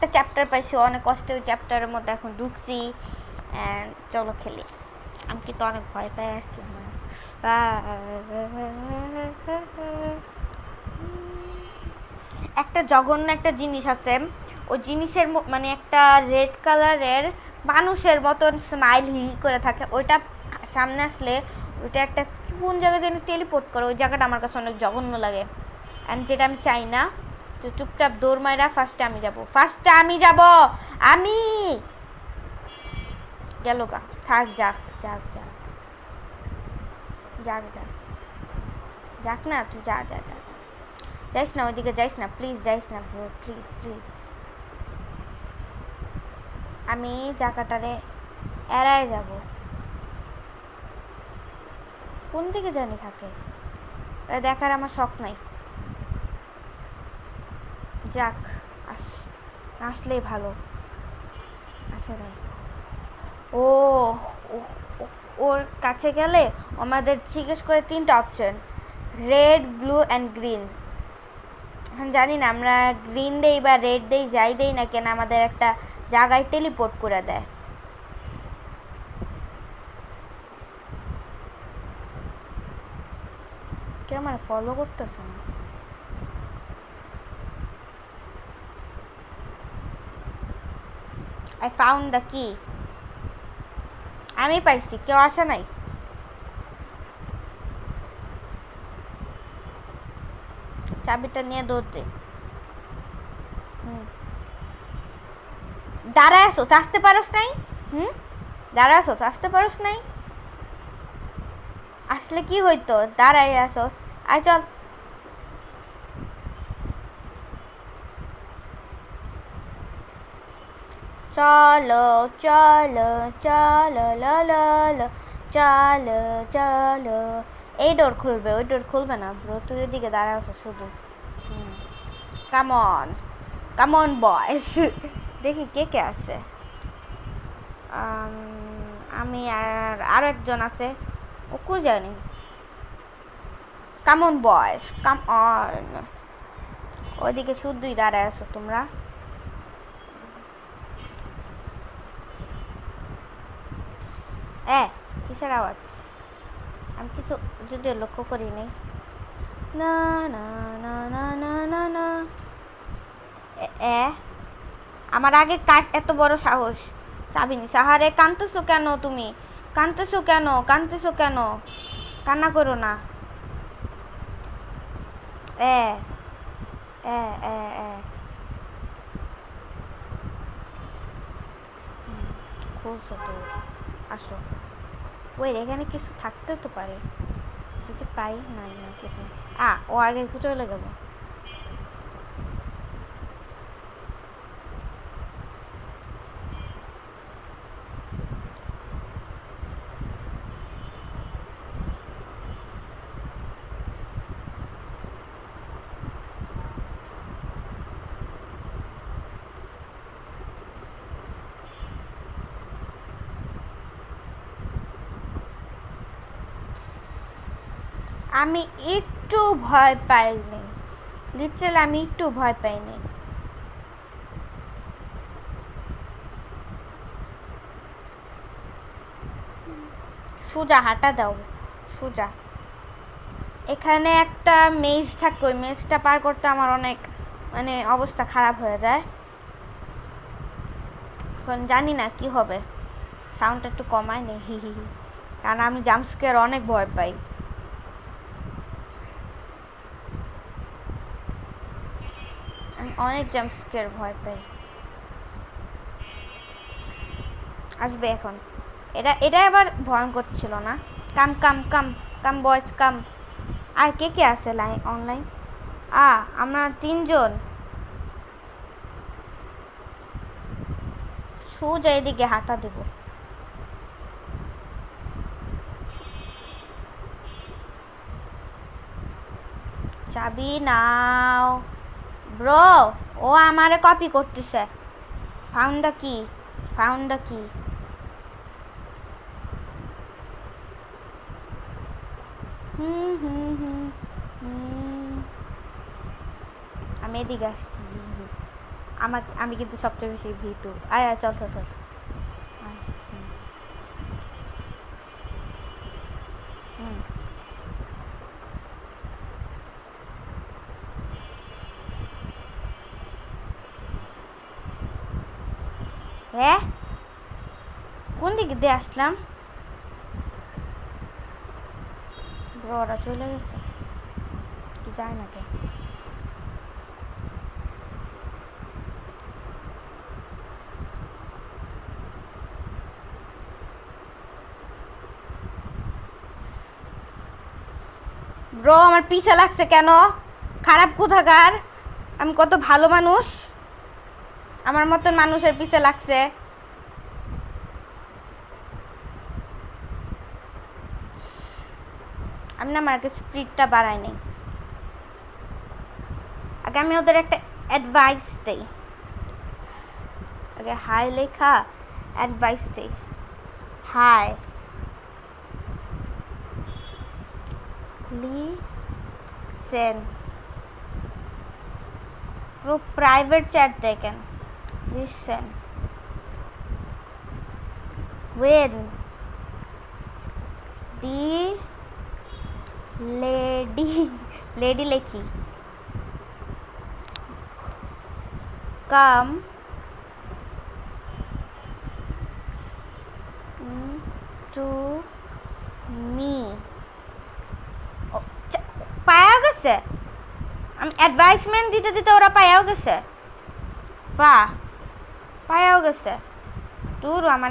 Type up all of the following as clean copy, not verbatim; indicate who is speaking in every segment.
Speaker 1: একটা চ্যাপ্টার পাইছি, অনেক কষ্টে ওই চ্যাপ্টারের মধ্যে এখন ঢুকছি। চলো খেলি। আমি কিন্তু অনেক ভয় পেয়ে আসছি। একটা জঘন্য একটা জিনিস আছে, ওই জিনিসের মানে একটা রেড কালারের মানুষের মতন স্মাইল হি করে থাকে, ওইটা সামনে আসলে ওইটা একটা কোন জায়গায় যেন টেলিপোর্ট করে, ওই জায়গাটা আমার কাছে অনেক জঘন্য লাগে। অ্যান্ড যেটা আমি চাই না, তো চুপচাপ দৌড় মাইরা ফার্স্টে আমি যাব, আমি গেল গা। থাক, যাক যাক যাক যাক যাক যাক না, তুই যা যা যা, যাইস না ওইদিকে, যাইস না প্লিজ, যাইস না ব্রো, প্লিজ প্লিজ। আমি জায়গাটারে এড়ায় যাব। কোন দিকে জানি থাকে, দেখার আমার শখ নাই। যাক, আসলেই ভালো। আসে নাই। ও, ওর কাছে গেলে আমাদের জিজ্ঞেস করে 3টা option, red, blue and green. জানি না আমরা গ্রিন দেই বা রেড দেই, যাই দেই না কেন, আমাদের একটা জায়গায় টেলিপোর্ট করে দেয়। কে আমার ফলো করতেছে না? I found the key. আমি পাইছি, কেউ আসে নাই। চাবিটা নিয়ে দৌড় দে। দাঁড়ায় আসো, আসতে পারোস নাই? দাঁড়ায় আসো, আসতে পারোস নাই? আসলে কি হইতো, দাঁড়ায় আসো। আয় চল। চলো চলো চলো লো, চলো চলো। এই ডোর খুলবে, ওই ডোর খুলবে না ব্রো, তুই ওইদিকে দাঁড়ায় আছো শুধু। কামন কামন বয়স। দেখি কে কে আছে। আমি আর আরো একজন আছে, ও কো জানি। কামন বয়স, কাম অন। ওইদিকে শুধুই দাঁড়ায় আছো তোমরা। কিসের আওয়াজ? আমি কিছু যদিও লক্ষ্য করি নাই। না না না না না না না। আমার আগে কাট, এত বড় সাহস! চাবি নি সাহারে, কানতেছো কেন তুমি? কানতেছো কেন? কানতেছো কেন? কান্না করো না। এ এ এ এ খুলছো তো, আসো। ওই এখানে কিছু থাকতে তো পারে, কিছু পাই নাই না কিছু। ও আগে চলে গেল। আমি একটু ভয় পাইনি, লিটারালি আমি একটু ভয় পাইনি। সোজা হাঁটা দাও, সোজা। এখানে একটা মেজ থাকে, ওই মেজটা পার করতে আমার অনেক মানে অবস্থা খারাপ হয়ে যায়। এখন জানি না কি হবে, সাউন্ডটা একটু কমায় নেই, হি হি হি, কারণ আমি জাম্পস্কেয়ার অনেক ভয় পাই। আমি অনেক জাম্পস্কেয়ার ভয় পাই। আসবে এখন, এটা আবার ভয়ঙ্কর ছিল না। কাম কাম কাম কাম বয়েজ কাম। আর কে কে আছে অনলাইন? আমরা 3জন। সোজা এদিকে হাঁটা দেব। চাবি নাও ব্রো। ও আমারে কপি করতেছে। ফাউন্ড দ্য কি, ফাউন্ড দ্য কি। আমি এদিকে আসছি। আমি কিন্তু সবচেয়ে বেশি ভীতু। আয় আয়, চল চল চল। আয়, হুম। হ্যাঁ, কোন দিক দিয়ে আসলাম? ওরা চলে গেছে কি যায় না কে? ব্রো, আমার পিছে লাগছে কেন? খারাপ কোথাকার? আমি কত ভালো মানুষ, আমার মতন মানুষের পিছে লাগছে। আমি না মার্কেট স্পিডটা বাড়াই নাই। আগে আমি ওদের একটা অ্যাডভাইস দেই। আগে হাই লেখা অ্যাডভাইস দেই। হাই লিসেন, পুরো প্রাইভেট চ্যাট দেখেন। লিসেন when the lady লেখি come to me, পায়া গেছে। আমি অ্যাডভাইসমেন্ট দিতে দিতে ওরা পায়াও গেছে। পায়াও গেছে। দূর, আমার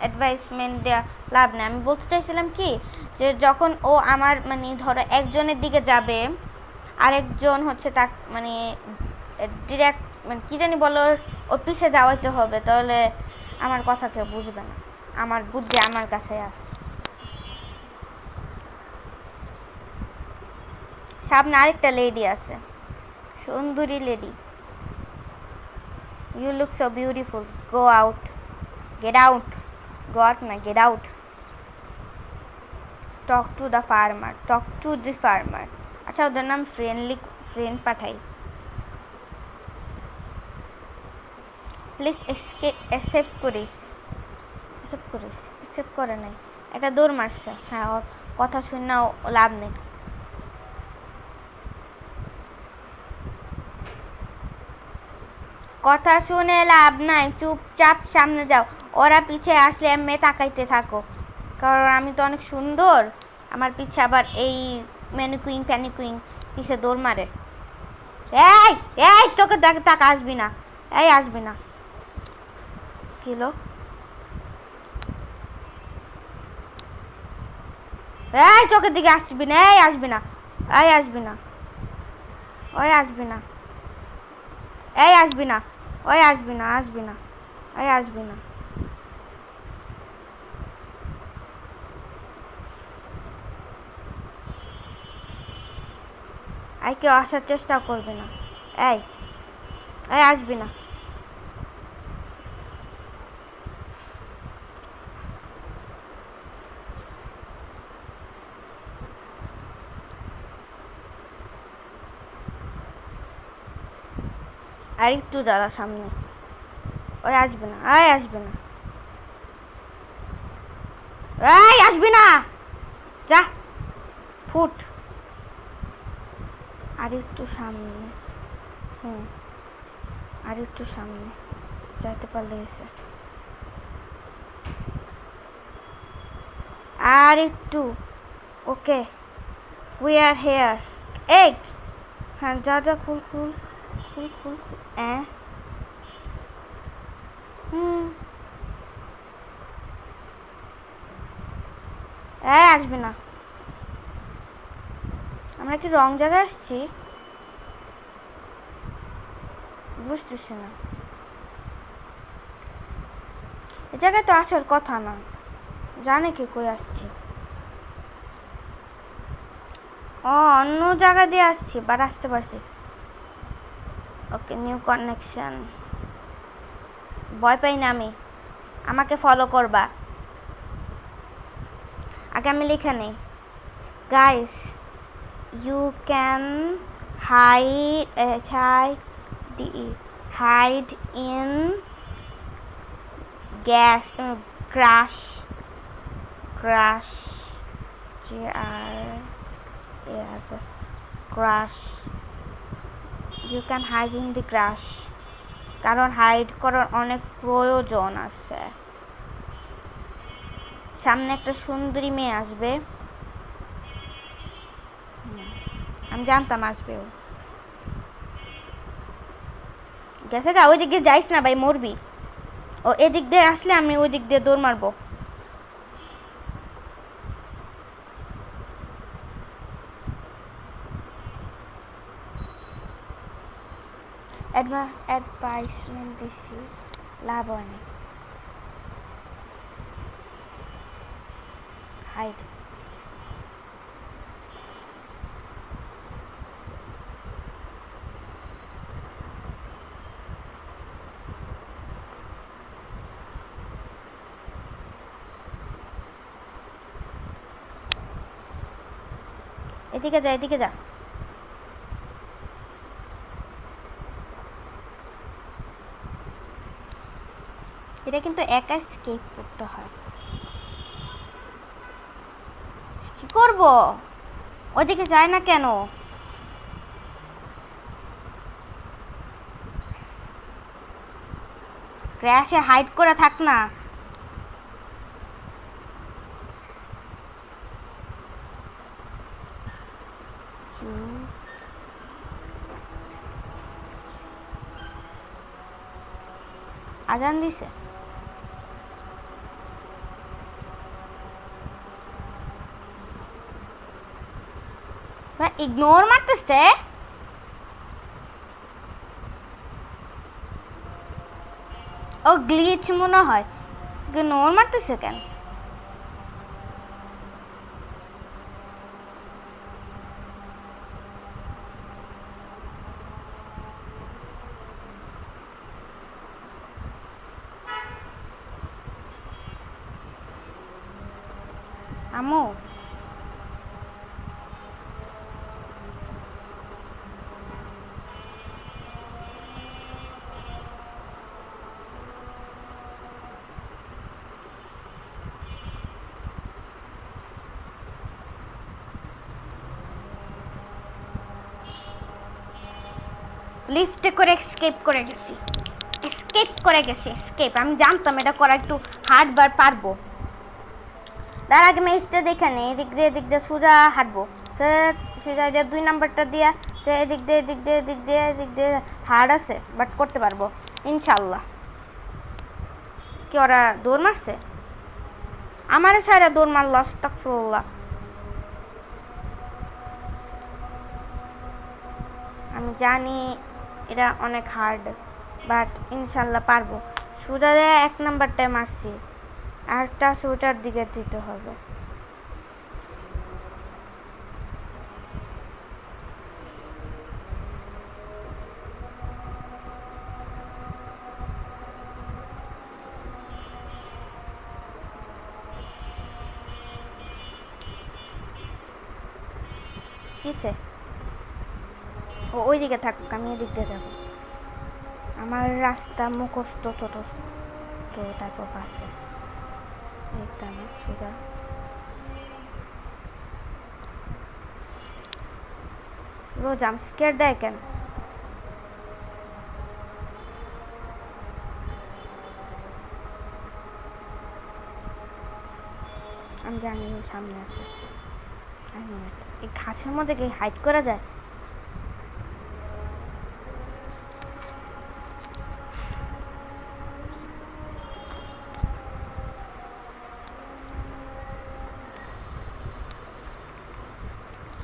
Speaker 1: অ্যাডভাইসমেন্ট দেওয়া লাভ নেই। আমি বলতে চাইছিলাম কি, যে যখন ও আমার মানে ধরো একজনের দিকে যাবে, আরেকজন হচ্ছে তার মানে ডিরেক্ট মানে কি জানি বলো, ওর পিছে যাওয়াইতে হবে, তাহলে আমার কথা কেউ বুঝবে না। আমার বুদ্ধি আমার কাছে আছে। সামনে আরেকটা লেডি আছে, সুন্দরী lady. You look so beautiful, go out, get out, go out না, get out. Talk to the farmer, talk to the farmer. আচ্ছা, ওদের নাম ফ্রেন্ড পাঠাই। প্লিজ অ্যাকসেপ্ট করিস। অ্যাকসেপ্ট করে নাই, একটা দৌড় মারছে। হ্যাঁ, ওর কথা শুনে লাভ নেই। কথা শুনে লাভ নাই, চুপচাপ সামনে যাও। ওরা পিছে আসলে এমনি তাকাইতে থাকো, কারণ আমি তো অনেক সুন্দর। আমার পিছে আবার এই ম্যানিকুইন প্যানিকুইন পিছে দৌড় মারে। এই এই, তোকে টাকা আসবি না, এই আসবি না। কিলো, এই চোখের দিকে আসবি না, এই আসবি না, এই আসবি না, ওই আসবি না, এই আসবি না, ওই আসবি না, আসবি না, এই আসবি না। এই কেউ আসার চেষ্টা করবে না। এই এই আসবি না। আর একটু দাঁড়া সামনে, ওই আসবে না, এই আসবে না, এই আসবি না, যা ফুট। আর একটু সামনে, আর একটু সামনে যাইতে পারলে এসে, আর একটু। ওকে, উই আর হেয়ার। এই হ্যাঁ, যা যা, খুল খুল খুল খুল খুল। আসবে না। আমরা কি রং জায়গায় আসছি? বুঝতেছি না, এ জায়গায় তো আসার কথা না, জানে কি কই আসছি। ও, অন্য জায়গা দিয়ে আসছি, বাট আসতে পারছি। ওকে, নিউ কানেকশন। ভয় পাই না আমি, আমাকে ফলো করবা। আগে আমি লিখে নেই। Guys, you can hide in gas crash GRASS crash you can hide in the crash কারণ হাইড করার অনেক প্রয়োজন আছে সামনে একটা সুন্দরী মেয়ে আসবে আমি জানতাম আসবে ও গেছে গা ওই দিক দিয়ে যাইস না ভাই মরবি ও এদিক দিয়ে আসলে আমি ওই দিক দিয়ে দৌড় মারবো অ্যাডভাইসমেন্ট দিছি লাভ হয়নি হাইড এদিকে যা এদিকে যা এটা কিন্তু একা স্কেপ করতে হয় কি করব ওদিকে যায় না কেন ক্র্যাশে হাইড করে থাক না আজান দিছে ইগনোর মারতেছে ও গ্লিচ মনে হয় ইগনোর মারতেছে কেন আম্মু লিফটে করে এসকেপ করে গেছি এসকেপ আমি জানতাম এটা করা একটু হার্ড বার পারবো তার আগে ম্যাচটা দেখে নে এদিক দিয়ে সোজা হাঁটবো সোজা 2 নাম্বারটা দিয়া এদিক দিয়ে হার্ড আছে বাট করতে পারবো ইনশাল্লাহ কি ওরা দৌড় মারছে আমারে ছাড়া দৌড় মারলো আস্তাগফিরুল্লাহ আমি জানি এটা অনেক হার্ড বাট ইনশাল্লাহ পারবো সোজা 1 নাম্বারটায় মারছি আরেকটা সোটার দিকে দিতে হবে কিসে ও ওই দিকে থাকুক আমি এদিক দিয়ে যাবো আমার রাস্তা মুখস্থ ছোট তো তারপর পাশে একদম সোজা রো জাম্প স্কেয়ার দেয় কেন আমি জানি সামনে আছে এই ঘাসের মধ্যে কি হাইড করা যায়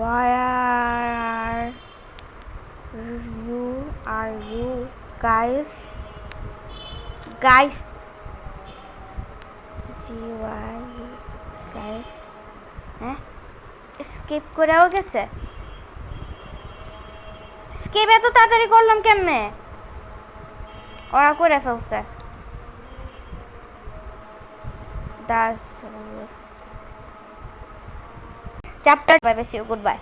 Speaker 1: Why are you guys guys হ্যাঁ স্কিপ করেও গেছে স্কিপ এত তাড়াতাড়ি করলাম কেমনে ওরা করে ফেলছে chapter bye bye see you good bye